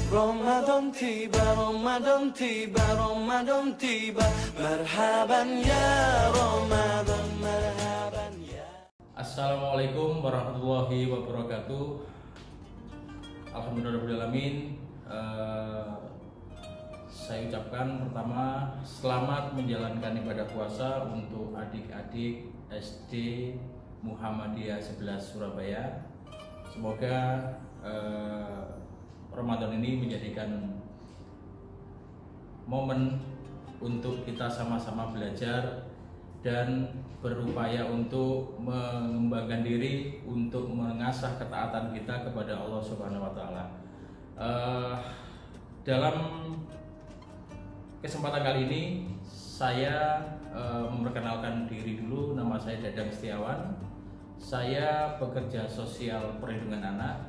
Ramadan tiba, Ramadan tiba, Ramadan tiba. Marhaban ya Ramadan, marhaban ya. Assalamualaikum warahmatullahi wabarakatuh. Alhamdulillahirrahmanirrahim. Saya ucapkan pertama selamat menjalankan ibadah puasa untuk adik-adik SD Muhammadiyah 11 Surabaya. Semoga Ramadan ini menjadikan momen untuk kita sama-sama belajar dan berupaya untuk mengembangkan diri untuk mengasah ketaatan kita kepada Allah Subhanahu wa taala. Dalam kesempatan kali ini saya memperkenalkan diri dulu. Nama saya Dadang Setiawan. Saya pekerja sosial perlindungan anak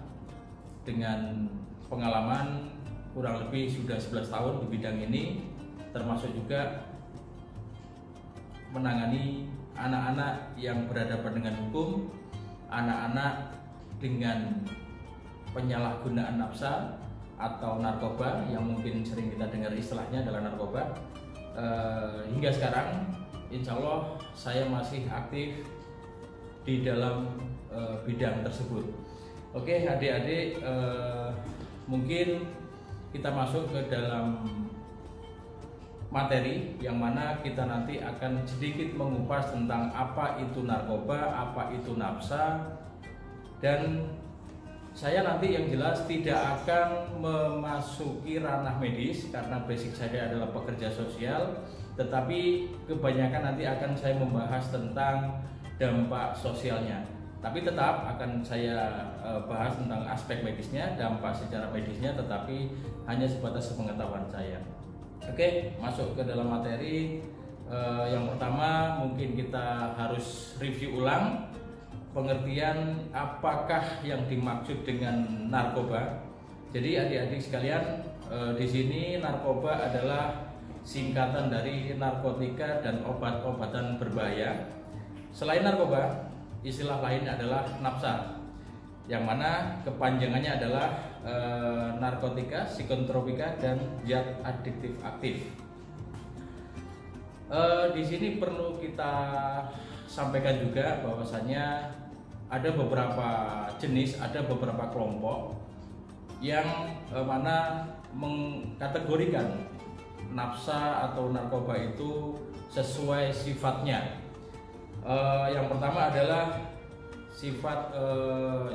dengan pengalaman kurang lebih sudah 11 tahun di bidang ini, termasuk juga menangani anak-anak yang berhadapan dengan hukum, anak-anak dengan penyalahgunaan nafsa atau narkoba yang mungkin sering kita dengar istilahnya adalah narkoba. Hingga sekarang insya Allah saya masih aktif di dalam bidang tersebut. Oke adik-adik, mungkin kita masuk ke dalam materi yang mana kita nanti akan sedikit mengupas tentang apa itu narkoba, apa itu nafsa, dan saya nanti yang jelas tidak akan memasuki ranah medis karena basic saya adalah pekerja sosial, tetapi kebanyakan nanti akan saya membahas tentang dampak sosialnya. Tapi tetap akan saya bahas tentang aspek medisnya, dampak secara medisnya, tetapi hanya sebatas pengetahuan saya. Oke, masuk ke dalam materi. Yang pertama mungkin kita harus review ulang pengertian apakah yang dimaksud dengan narkoba. Jadi adik-adik sekalian, di sini narkoba adalah singkatan dari narkotika dan obat-obatan berbahaya. Selain narkoba, istilah lain adalah nafsa, yang mana kepanjangannya adalah narkotika, psikotropika, dan zat adiktif aktif. Di sini perlu kita sampaikan juga bahwasanya ada beberapa jenis, ada beberapa kelompok yang mana mengkategorikan nafsa atau narkoba itu sesuai sifatnya. Yang pertama adalah sifat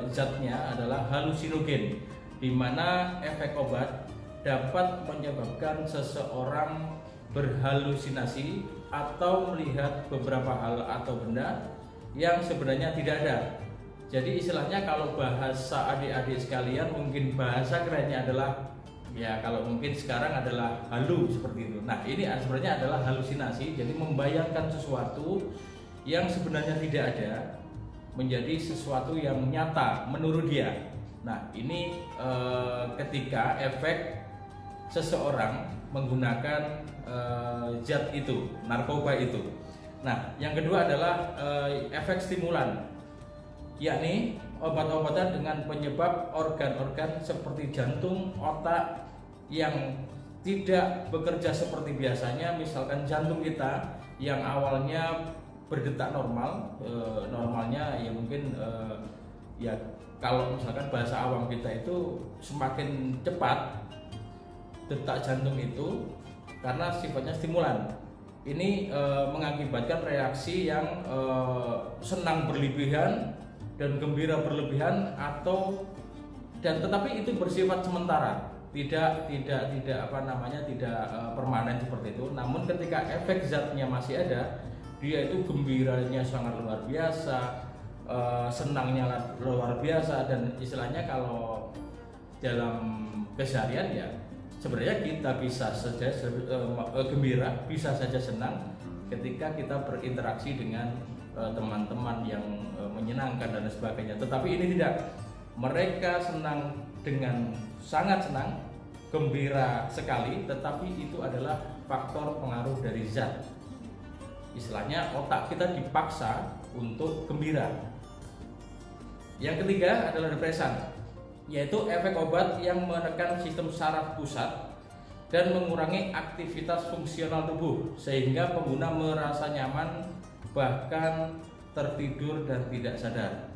zatnya adalah halusinogen, di mana efek obat dapat menyebabkan seseorang berhalusinasi atau melihat beberapa hal atau benda yang sebenarnya tidak ada. Jadi istilahnya kalau bahasa adik-adik sekalian mungkin bahasa kerennya adalah ya kalau mungkin sekarang adalah halu seperti itu. Nah ini sebenarnya adalah halusinasi, jadi membayangkan sesuatu yang sebenarnya tidak ada menjadi sesuatu yang nyata menurut dia. Nah ini ketika efek seseorang menggunakan zat itu, narkoba itu. Nah yang kedua adalah efek stimulan, yakni obat-obatan dengan penyebab organ-organ seperti jantung, otak yang tidak bekerja seperti biasanya. Misalkan jantung kita yang awalnya berdetak normal, normalnya ya mungkin ya kalau misalkan bahasa awam kita itu semakin cepat detak jantung itu karena sifatnya stimulan. Ini mengakibatkan reaksi yang senang berlebihan dan gembira berlebihan tetapi itu bersifat sementara, tidak permanen seperti itu. Namun ketika efek zatnya masih ada, dia itu gembiranya sangat luar biasa, senangnya luar biasa, dan istilahnya kalau dalam keseharian ya sebenarnya kita bisa saja gembira, bisa saja senang ketika kita berinteraksi dengan teman-teman yang menyenangkan dan sebagainya. Tetapi ini tidak, mereka senang dengan sangat senang, gembira sekali, tetapi itu adalah faktor pengaruh dari zat. Istilahnya otak kita dipaksa untuk gembira. Yang ketiga adalah depresan. yaitu efek obat yang menekan sistem saraf pusat dan mengurangi aktivitas fungsional tubuh sehingga pengguna merasa nyaman bahkan tertidur dan tidak sadar.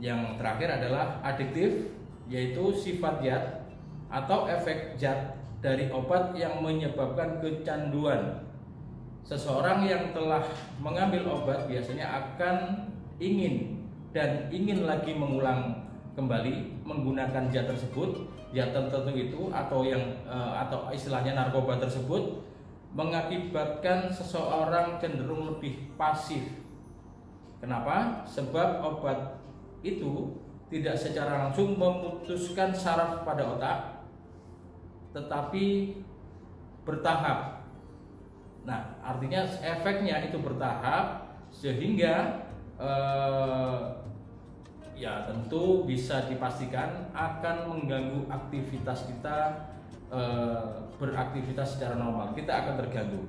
Yang terakhir adalah adiktif, yaitu sifat zat atau efek zat dari obat yang menyebabkan kecanduan. Seseorang yang telah mengambil obat biasanya akan ingin lagi mengulang kembali menggunakan zat tersebut, zat tertentu itu atau istilahnya narkoba tersebut mengakibatkan seseorang cenderung lebih pasif. Kenapa? Sebab obat itu tidak secara langsung memutuskan saraf pada otak, tetapi bertahap. Nah, artinya efeknya itu bertahap sehingga ya tentu bisa dipastikan akan mengganggu aktivitas kita, beraktivitas secara normal. Kita akan terganggu.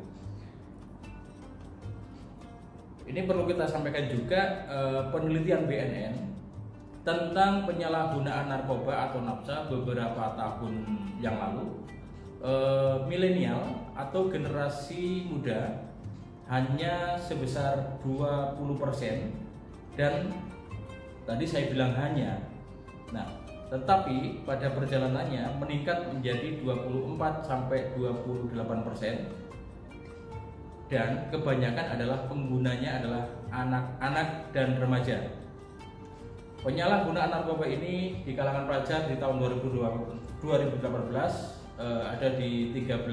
Ini perlu kita sampaikan juga, penelitian BNN tentang penyalahgunaan narkoba atau nafsa beberapa tahun yang lalu, milenial atau generasi muda hanya sebesar 20%, dan tadi saya bilang hanya. Nah, tetapi pada perjalanannya meningkat menjadi 24-28%, dan kebanyakan adalah penggunanya adalah anak-anak dan remaja. Penyalahgunaan narkoba ini di kalangan pelajar di tahun 2018 ada di 13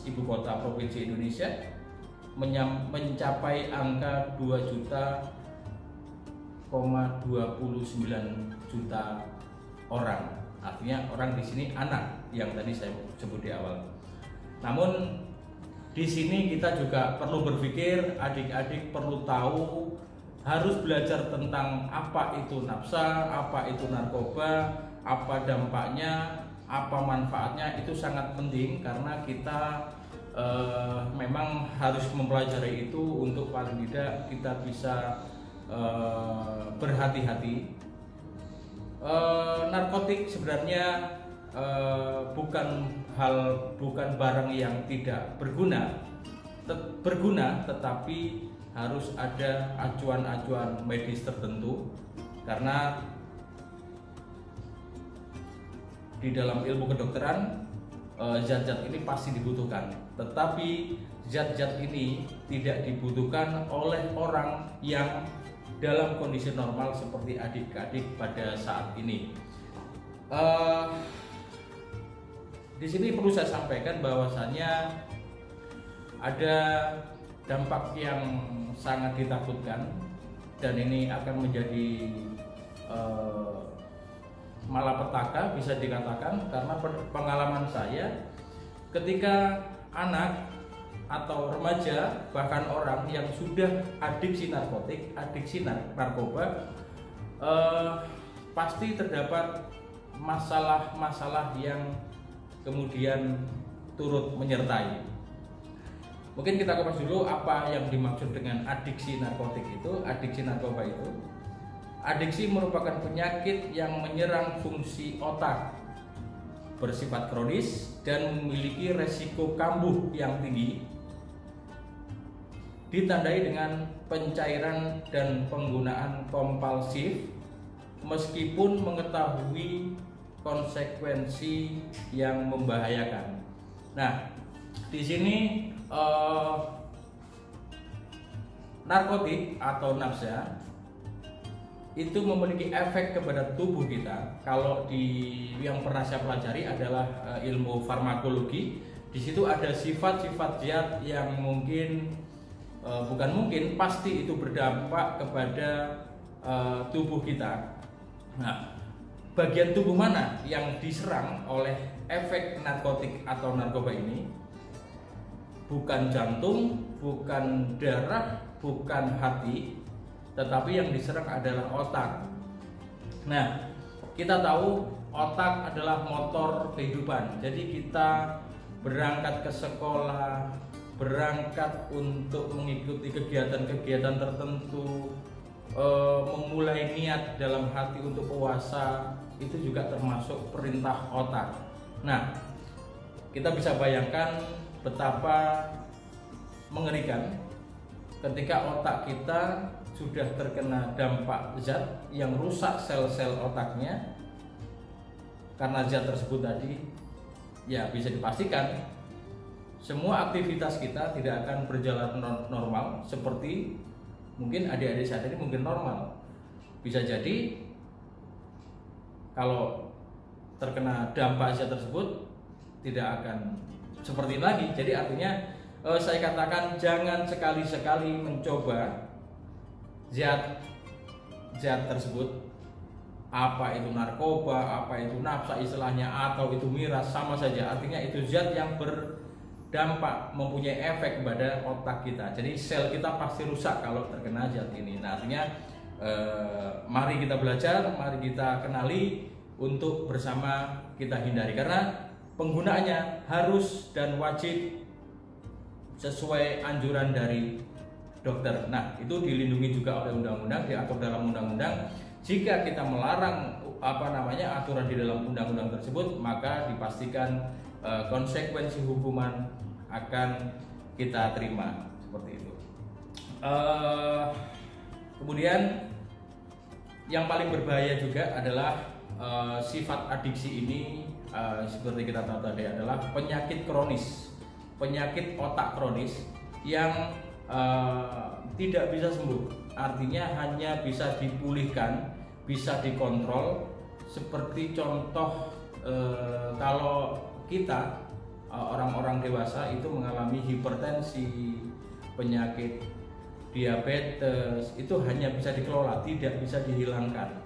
ibu kota provinsi Indonesia mencapai angka 2,29 juta orang. Artinya orang di sini anak yang tadi saya sebut di awal. Namun di sini kita juga perlu berpikir, adik-adik perlu tahu, harus belajar tentang apa itu nafsa, apa itu narkoba, apa dampaknya, apa manfaatnya. Itu sangat penting karena kita memang harus mempelajari itu untuk paling tidak kita bisa berhati-hati. Narkotik sebenarnya bukan barang yang tidak berguna, tetapi harus ada acuan-acuan medis tertentu, karena di dalam ilmu kedokteran zat-zat ini pasti dibutuhkan, tetapi zat-zat ini tidak dibutuhkan oleh orang yang dalam kondisi normal seperti adik-adik pada saat ini. Di sini perlu saya sampaikan bahwasannya ada dampak yang sangat ditakutkan, dan ini akan menjadi malapetaka bisa dikatakan, karena pengalaman saya ketika anak atau remaja, bahkan orang yang sudah adiksi narkotik, adiksi narkoba, pasti terdapat masalah-masalah yang kemudian turut menyertai. Mungkin kita kupas dulu apa yang dimaksud dengan adiksi narkotik itu. Adiksi narkoba itu, adiksi merupakan penyakit yang menyerang fungsi otak, bersifat kronis dan memiliki resiko kambuh yang tinggi, ditandai dengan pencairan dan penggunaan kompulsif meskipun mengetahui konsekuensi yang membahayakan. Nah, di sini narkotik atau nafsa itu memiliki efek kepada tubuh kita. Kalau yang pernah saya pelajari adalah ilmu farmakologi. Di situ ada sifat-sifat zat yang pasti itu berdampak kepada tubuh kita. Nah, bagian tubuh mana yang diserang oleh efek narkotik atau narkoba ini? Bukan jantung, bukan darah, bukan hati, tetapi yang diserang adalah otak. Nah, kita tahu otak adalah motor kehidupan. Jadi kita berangkat ke sekolah, berangkat untuk mengikuti kegiatan-kegiatan tertentu, memulai niat dalam hati untuk puasa itu juga termasuk perintah otak. Nah, kita bisa bayangkan betapa mengerikan ketika otak kita sudah terkena dampak zat yang rusak sel-sel otaknya. Karena zat tersebut tadi, ya bisa dipastikan semua aktivitas kita tidak akan berjalan normal seperti mungkin adik-adik saat ini mungkin normal. Bisa jadi kalau terkena dampak zat tersebut tidak akan seperti ini lagi. Jadi artinya saya katakan jangan sekali-sekali mencoba zat tersebut, apa itu narkoba, apa itu nafsa istilahnya, atau itu miras, sama saja. Artinya itu zat yang berdampak, mempunyai efek kepada otak kita. Jadi sel kita pasti rusak kalau terkena zat ini. Nah, artinya mari kita belajar, mari kita kenali untuk bersama kita hindari, karena penggunaannya harus dan wajib sesuai anjuran dari dokter. Nah, itu dilindungi juga oleh undang-undang, diatur dalam undang-undang. Jika kita melarang aturan di dalam undang-undang tersebut, maka dipastikan konsekuensi hukuman akan kita terima, seperti itu. Kemudian yang paling berbahaya juga adalah sifat adiksi ini, seperti kita tahu tadi, adalah penyakit kronis, penyakit otak kronis yang tidak bisa sembuh. Artinya hanya bisa dipulihkan, bisa dikontrol. Seperti contoh kalau kita orang-orang dewasa itu mengalami hipertensi, penyakit diabetes, itu hanya bisa dikelola, tidak bisa dihilangkan.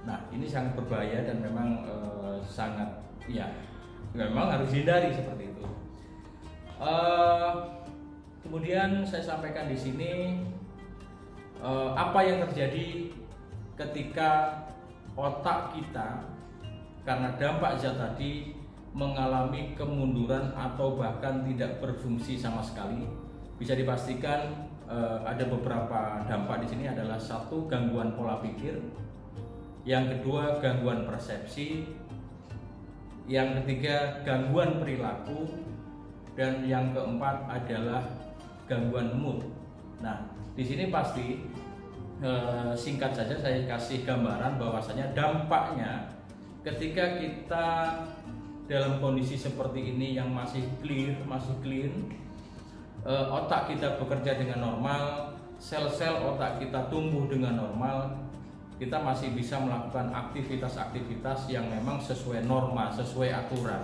Nah, ini sangat berbahaya dan memang sangat, ya, memang harus dihindari seperti itu. Kemudian saya sampaikan di sini apa yang terjadi ketika otak kita karena dampak zat tadi mengalami kemunduran atau bahkan tidak berfungsi sama sekali. Bisa dipastikan ada beberapa dampak di sini adalah: satu, gangguan pola pikir; yang kedua, gangguan persepsi; yang ketiga, gangguan perilaku; dan yang keempat adalah gangguan mood. Nah, di sini pasti singkat saja saya kasih gambaran bahwasanya dampaknya ketika kita dalam kondisi seperti ini yang masih clear, masih clean, otak kita bekerja dengan normal, sel-sel otak kita tumbuh dengan normal, kita masih bisa melakukan aktivitas-aktivitas yang memang sesuai norma, sesuai aturan,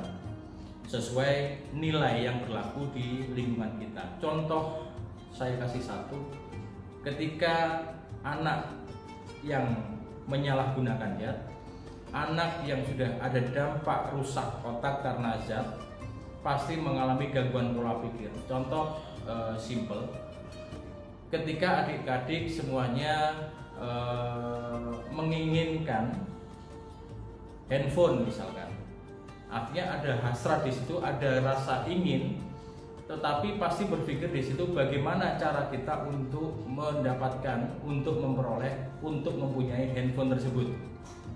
sesuai nilai yang berlaku di lingkungan kita. Contoh saya kasih satu, ketika anak yang menyalahgunakan zat, anak yang sudah ada dampak rusak otak karena zat, pasti mengalami gangguan pola pikir. Contoh simple, ketika adik-adik semuanya menginginkan handphone misalkan, artinya ada hasrat di situ, ada rasa ingin, tetapi pasti berpikir di situ bagaimana cara kita untuk mendapatkan, untuk memperoleh, untuk mempunyai handphone tersebut.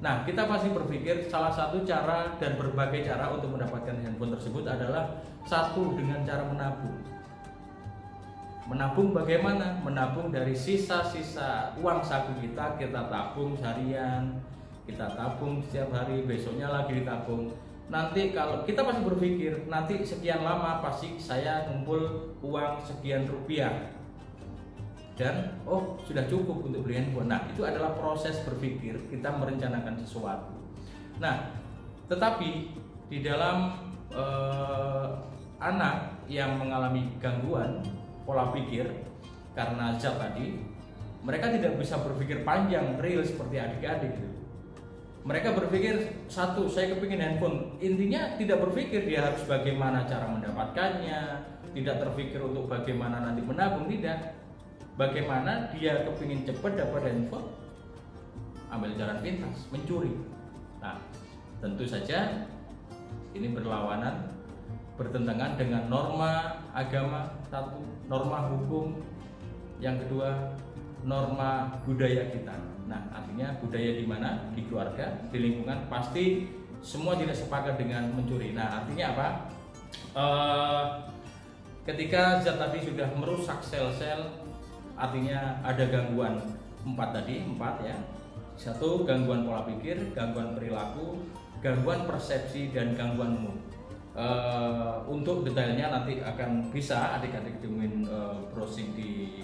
Nah, kita pasti berpikir salah satu cara dan berbagai cara untuk mendapatkan handphone tersebut adalah satu, dengan cara menabung. Menabung bagaimana? Menabung dari sisa-sisa uang saku kita tabung harian, kita tabung setiap hari, besoknya lagi ditabung. Nanti kalau kita pasti berpikir nanti sekian lama pasti saya kumpul uang sekian rupiah dan oh sudah cukup untuk beli handphone. Nah, itu adalah proses berpikir kita merencanakan sesuatu. Nah, tetapi di dalam anak yang mengalami gangguan pola pikir karena zat tadi, mereka tidak bisa berpikir panjang real seperti adik-adik. Mereka berpikir satu, saya kepingin handphone. Intinya tidak berpikir dia harus bagaimana cara mendapatkannya, tidak terpikir untuk bagaimana nanti menabung, tidak. Bagaimana dia kepingin cepat dapat handphone, ambil jalan pintas, mencuri. Nah, tentu saja ini berlawanan, bertentangan dengan norma agama, satu, norma hukum, yang kedua norma budaya kita. Nah, artinya budaya di mana? Di keluarga, di lingkungan, pasti semua tidak sepakat dengan mencuri. Nah, artinya apa? Ketika zat tadi sudah merusak sel-sel, artinya ada gangguan empat ya. Satu, gangguan pola pikir, gangguan perilaku, gangguan persepsi, dan gangguan mood. Untuk detailnya nanti akan bisa adik-adik temuin browsing di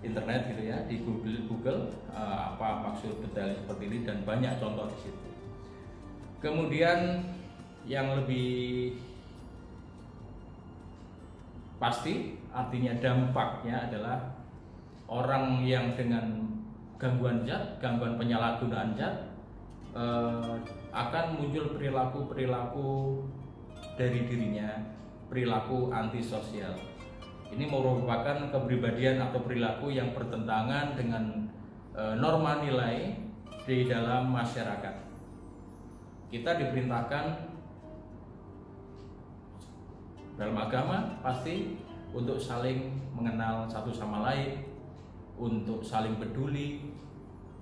internet gitu ya, di Google apa maksud detail seperti ini, dan banyak contoh di situ. Kemudian yang lebih pasti, artinya dampaknya adalah orang yang dengan gangguan zat, gangguan penyalahgunaan zat, akan muncul perilaku-perilaku dari dirinya, perilaku antisosial. Ini merupakan kepribadian atau perilaku yang bertentangan dengan norma nilai di dalam masyarakat. Kita diperintahkan dalam agama pasti untuk saling mengenal satu sama lain, untuk saling peduli,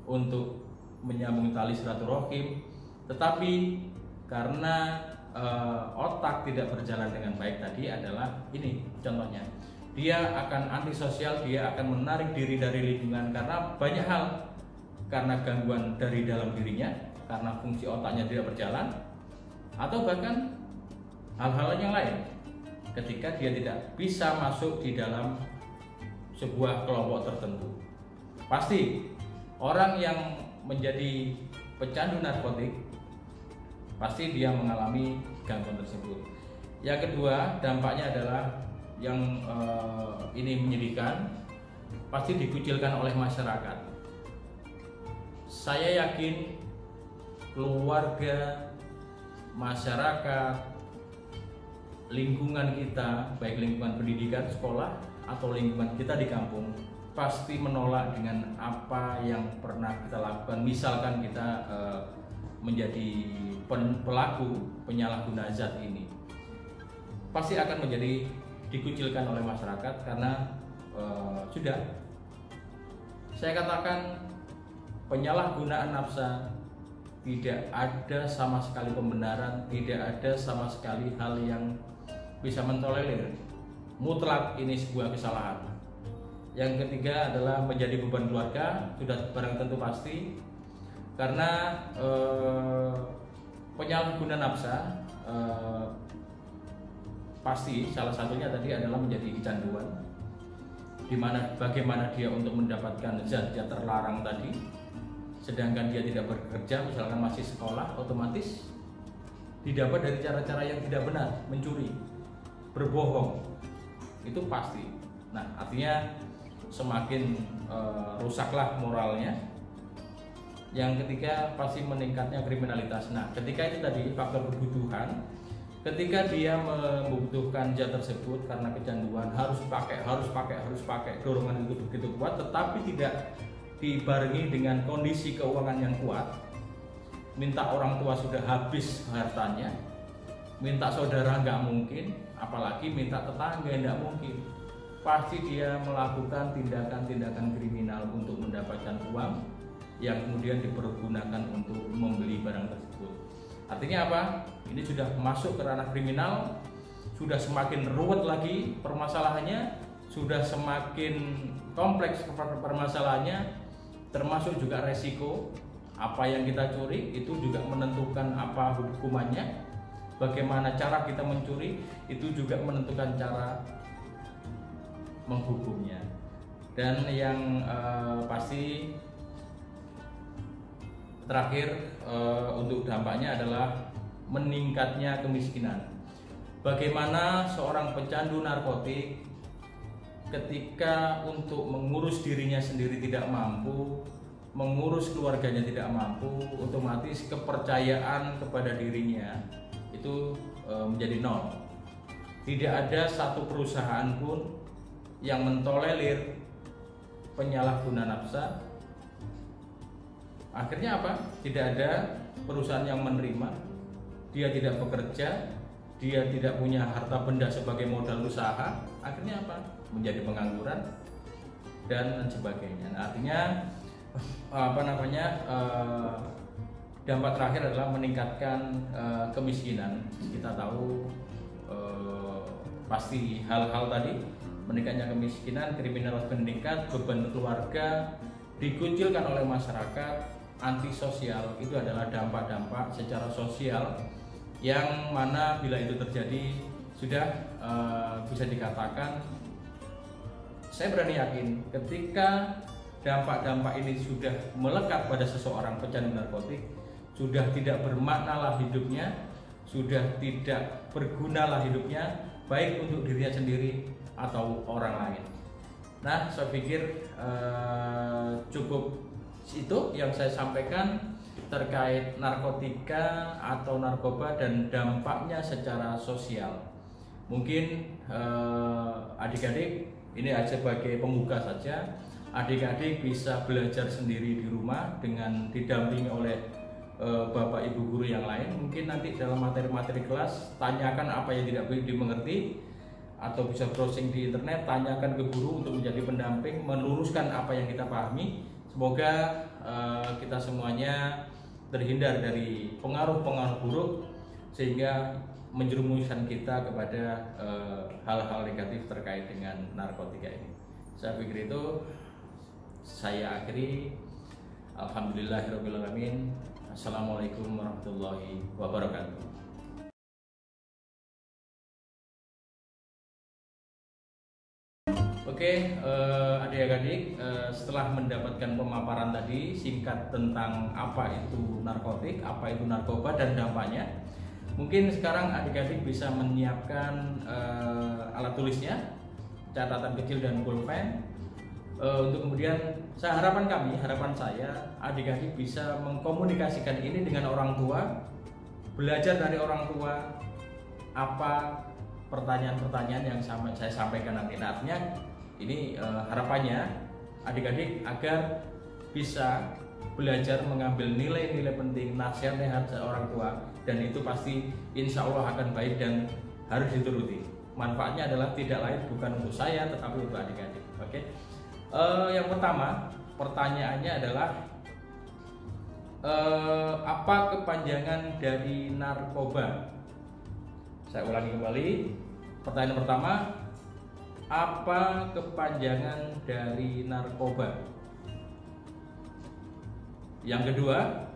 untuk menyambung tali silaturahim. Tetapi karena otak tidak berjalan dengan baik tadi adalah ini contohnya, dia akan antisosial, dia akan menarik diri dari lingkungan karena banyak hal, karena gangguan dari dalam dirinya, karena fungsi otaknya tidak berjalan, atau bahkan hal-hal yang lain ketika dia tidak bisa masuk di dalam sebuah kelompok tertentu. Pasti orang yang menjadi pecandu narkotik pasti dia mengalami gangguan tersebut. Yang kedua, dampaknya adalah yang ini menyedihkan, pasti dikucilkan oleh masyarakat. Saya yakin keluarga, masyarakat, lingkungan kita, baik lingkungan pendidikan, sekolah, atau lingkungan kita di kampung, pasti menolak dengan apa yang pernah kita lakukan. Misalkan kita menjadi pelaku penyalahguna zat ini, pasti akan menjadi dikucilkan oleh masyarakat karena sudah saya katakan penyalahgunaan nafsa tidak ada sama sekali pembenaran, tidak ada sama sekali hal yang bisa mentolerir. Mutlak ini sebuah kesalahan. Yang ketiga adalah menjadi beban keluarga, sudah barang tentu pasti, karena penyalahgunaan nafsa pasti salah satunya tadi adalah menjadi kecanduan, dimana bagaimana dia untuk mendapatkan zat-zat terlarang tadi, sedangkan dia tidak bekerja, misalkan masih sekolah, otomatis didapat dari cara-cara yang tidak benar, mencuri, berbohong, itu pasti. Nah, artinya semakin rusaklah moralnya. Yang ketiga pasti meningkatnya kriminalitas. Nah, ketika itu tadi faktor kebutuhan, ketika dia membutuhkan zat tersebut karena kecanduan, harus pakai, dorongan itu begitu kuat, tetapi tidak dibarengi dengan kondisi keuangan yang kuat. Minta orang tua sudah habis hartanya, minta saudara nggak mungkin, apalagi minta tetangga nggak mungkin. Pasti dia melakukan tindakan-tindakan kriminal untuk mendapatkan uang yang kemudian dipergunakan untuk membeli barang tersebut. Artinya apa? Ini sudah masuk ke ranah kriminal, sudah semakin ruwet lagi permasalahannya, sudah semakin kompleks permasalahannya, termasuk juga resiko apa yang kita curi itu juga menentukan apa hukumannya, bagaimana cara kita mencuri itu juga menentukan cara menghukumnya. Dan yang pasti terakhir untuk dampaknya adalah meningkatnya kemiskinan. Bagaimana seorang pecandu narkotik ketika untuk mengurus dirinya sendiri tidak mampu, mengurus keluarganya tidak mampu, otomatis kepercayaan kepada dirinya itu menjadi nol. Tidak ada satu perusahaan pun yang mentolerir penyalahguna nafsa. Akhirnya apa? Tidak ada perusahaan yang menerima. Dia tidak bekerja, dia tidak punya harta benda sebagai modal usaha. Akhirnya apa? Menjadi pengangguran. dan lain sebagainya. Nah, artinya dampak terakhir adalah meningkatkan kemiskinan. Kita tahu pasti hal-hal tadi, meningkatnya kemiskinan, kriminalitas meningkat, beban keluarga dikucilkan oleh masyarakat, antisosial, itu adalah dampak-dampak secara sosial yang mana bila itu terjadi sudah bisa dikatakan, saya berani yakin ketika dampak-dampak ini sudah melekat pada seseorang pecandu narkotik, sudah tidak bermaknalah hidupnya, sudah tidak bergunalah hidupnya, baik untuk dirinya sendiri atau orang lain. Nah, saya pikir cukup itu yang saya sampaikan terkait narkotika atau narkoba dan dampaknya secara sosial. Mungkin adik-adik ini sebagai pembuka saja, adik-adik bisa belajar sendiri di rumah dengan didampingi oleh bapak ibu guru yang lain. Mungkin nanti dalam materi-materi kelas tanyakan apa yang tidak dimengerti, atau bisa browsing di internet, tanyakan ke guru untuk menjadi pendamping, meluruskan apa yang kita pahami. Semoga kita semuanya terhindar dari pengaruh-pengaruh buruk sehingga menjerumuskan kita kepada hal-hal negatif terkait dengan narkotika ini. Saya pikir itu saya akhiri. Alhamdulillahirabbil alamin. Assalamualaikum warahmatullahi wabarakatuh. Oke, adik-adik, setelah mendapatkan pemaparan tadi singkat tentang apa itu narkotik, apa itu narkoba dan dampaknya, mungkin sekarang adik-adik bisa menyiapkan alat tulisnya, catatan kecil dan pulpen, untuk kemudian harapan saya adik-adik bisa mengkomunikasikan ini dengan orang tua, belajar dari orang tua apa pertanyaan-pertanyaan yang saya sampaikan nanti. Nah, artinya ini harapannya adik-adik agar bisa belajar mengambil nilai-nilai penting, nasihat-nasihat orang tua, dan itu pasti insya Allah akan baik dan harus dituruti. Manfaatnya adalah tidak lain bukan untuk saya tetapi untuk adik-adik. Oke. Yang pertama, pertanyaannya adalah apa kepanjangan dari narkoba? Saya ulangi kembali. Pertanyaan pertama, apa kepanjangan dari narkoba? Yang kedua,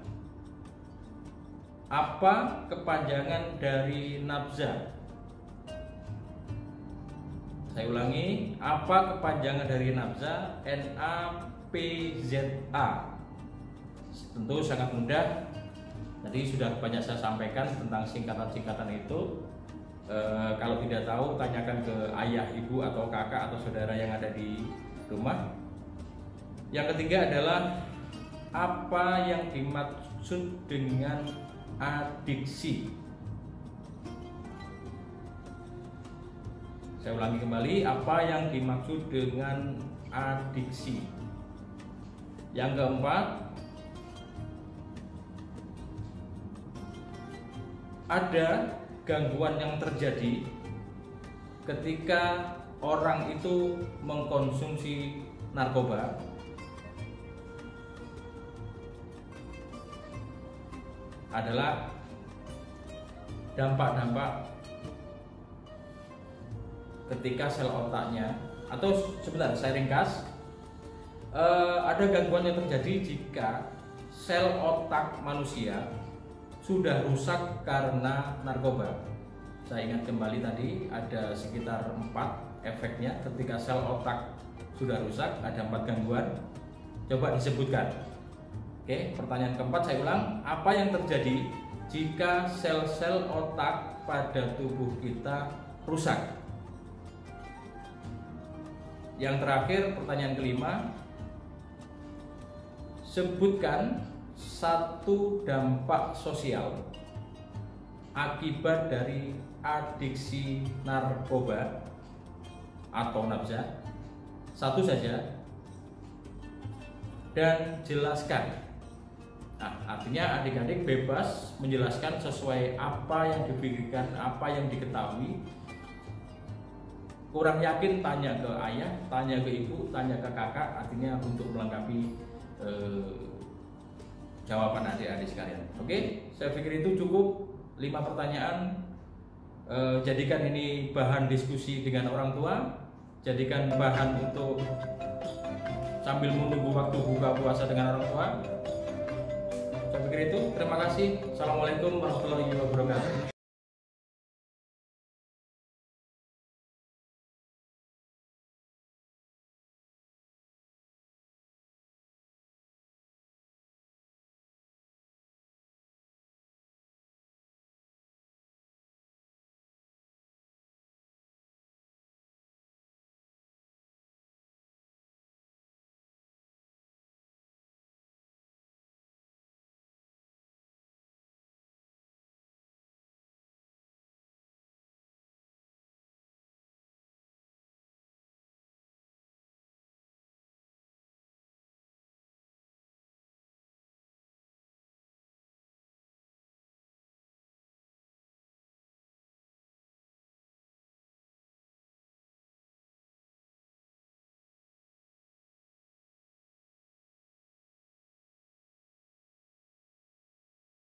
apa kepanjangan dari nabza? Saya ulangi, apa kepanjangan dari nabza? NAPZA. Tentu sangat mudah. Tadi sudah banyak saya sampaikan tentang singkatan-singkatan itu. Kalau tidak tahu, tanyakan ke ayah, ibu, atau kakak atau saudara yang ada di rumah. Yang ketiga adalah apa yang dimaksud dengan adiksi? Saya ulangi kembali, apa yang dimaksud dengan adiksi? Yang keempat, ada gangguan yang terjadi ketika orang itu mengkonsumsi narkoba. Adalah dampak-dampak ketika sel otaknya, atau sebentar saya ringkas, ada gangguan yang terjadi jika sel otak manusia sudah rusak karena narkoba. Saya ingat kembali tadi ada sekitar 4 efeknya ketika sel otak sudah rusak, ada 4 gangguan. Coba disebutkan. Oke, pertanyaan keempat saya ulang, apa yang terjadi jika sel-sel otak pada tubuh kita rusak? Yang terakhir, pertanyaan kelima, sebutkan satu dampak sosial akibat dari adiksi narkoba atau nabza, satu saja, dan jelaskan. Nah, artinya adik-adik bebas menjelaskan sesuai apa yang dipikirkan, apa yang diketahui. kurang yakin tanya ke ayah, tanya ke ibu, tanya ke kakak, artinya untuk melengkapi jawaban adik-adik sekalian. Oke, saya pikir itu cukup 5 pertanyaan. Jadikan ini bahan diskusi dengan orang tua, jadikan bahan untuk sambil menunggu waktu buka puasa dengan orang tua. Saya pikir itu. Terima kasih. Assalamualaikum warahmatullahi wabarakatuh.